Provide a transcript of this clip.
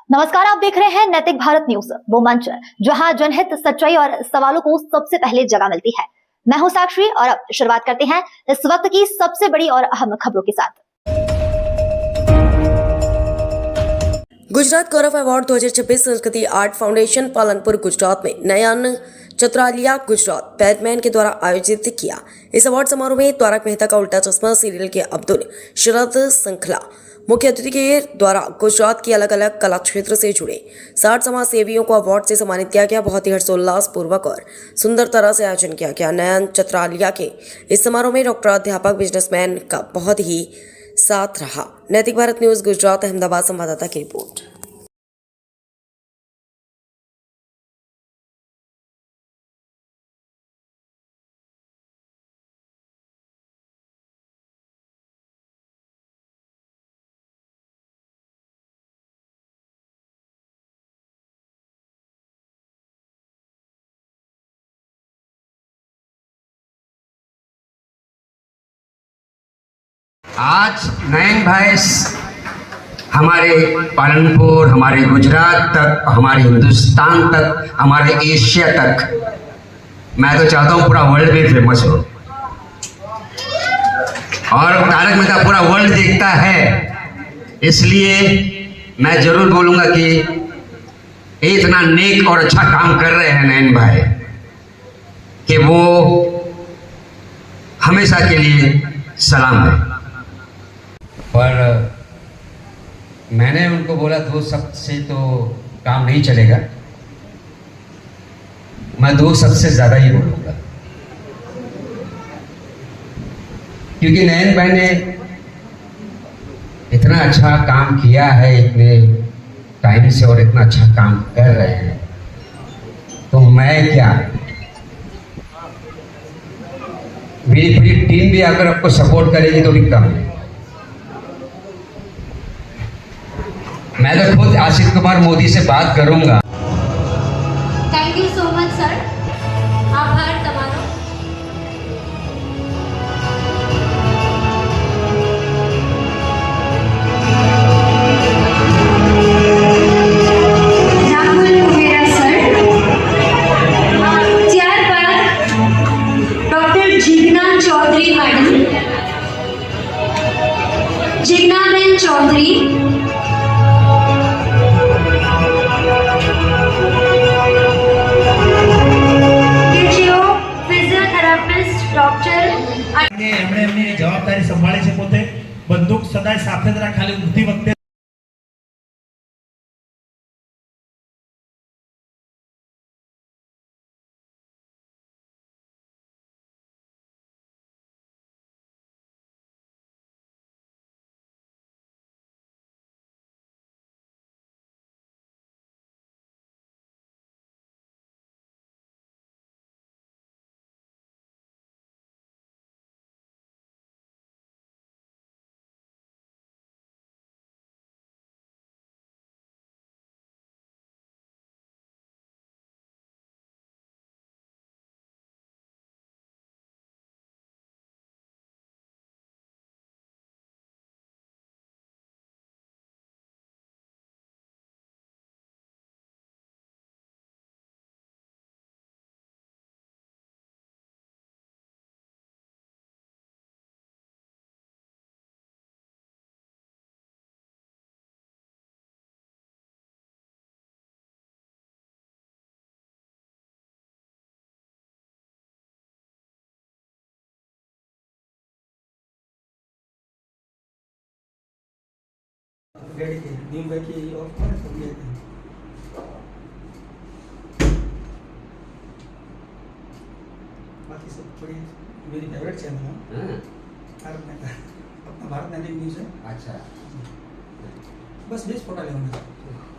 नमस्कार, आप देख रहे हैं नैतिक भारत न्यूज, वो मंच जहां जनहित, सच्चाई और सवालों को सबसे पहले जगह मिलती है। मैं हूं साक्षी और अब शुरुआत करते हैं इस वक्त की सबसे बड़ी और अहम खबरों के साथ। गुजरात गौरव अवार्ड 2026 संस्कृति आर्ट फाउंडेशन पालनपुर गुजरात में नयन चतरालिया गुजरात बैटमैन के द्वारा आयोजित किया। इस अवार्ड समारोह में तारक मेहता का उल्टा चश्मा सीरियल के अब्दुल शरद श्रृंखला मुख्य अतिथि के द्वारा गुजरात की अलग अलग कला क्षेत्र से जुड़े 60 समाज सेवियों को अवार्ड से सम्मानित किया गया। बहुत ही हर्षोल्लास पूर्वक और सुंदर तरह से आयोजन किया गया। नयन चतरालिया के इस समारोह में डॉक्टर, अध्यापक, बिजनेसमैन का बहुत ही साथ रहा। नैतिक भारत न्यूज गुजरात अहमदाबाद संवाददाता की रिपोर्ट। आज नयन भाई हमारे पालनपुर, हमारे गुजरात तक, हमारे हिंदुस्तान तक, हमारे एशिया तक, मैं तो चाहता हूँ पूरा वर्ल्ड में फेमस हो। और तारक मेहता पूरा वर्ल्ड देखता है, इसलिए मैं जरूर बोलूँगा कि इतना नेक और अच्छा काम कर रहे हैं नयन भाई कि वो हमेशा के लिए सलाम है। पर मैंने उनको बोला 2 शब्द से तो काम नहीं चलेगा, मैं 2 शब्द से ज़्यादा ही बोलूँगा, क्योंकि नयन भाई ने इतना अच्छा काम किया है, इतने टाइम से, और इतना अच्छा काम कर रहे हैं, तो मैं क्या, मेरी पूरी टीम भी अगर आपको सपोर्ट करेगी तो भी कम है। मैं तो खुद आशीष कुमार मोदी से बात करूंगा। Thank you so much sir, आभार તમારો। રાહુલ કુબેરા સર, ત્યારબાદ ડોક્ટર જીજ્ઞા ચૌધરી મેડમ, જીજ્ઞાબેન ચૌધરી, એમણે એમની જવાબદારી સંભાળી છે। પોતે બંદૂક સદાય સાથે જ ખાલી ઉઠતી વખતે बाकी सब बढ़िया। मेरी फेवरेट चैनल है तारक मेहता, अपना भारत नैतिक न्यूज़ है। अच्छा, बस 20 फोटो लेना।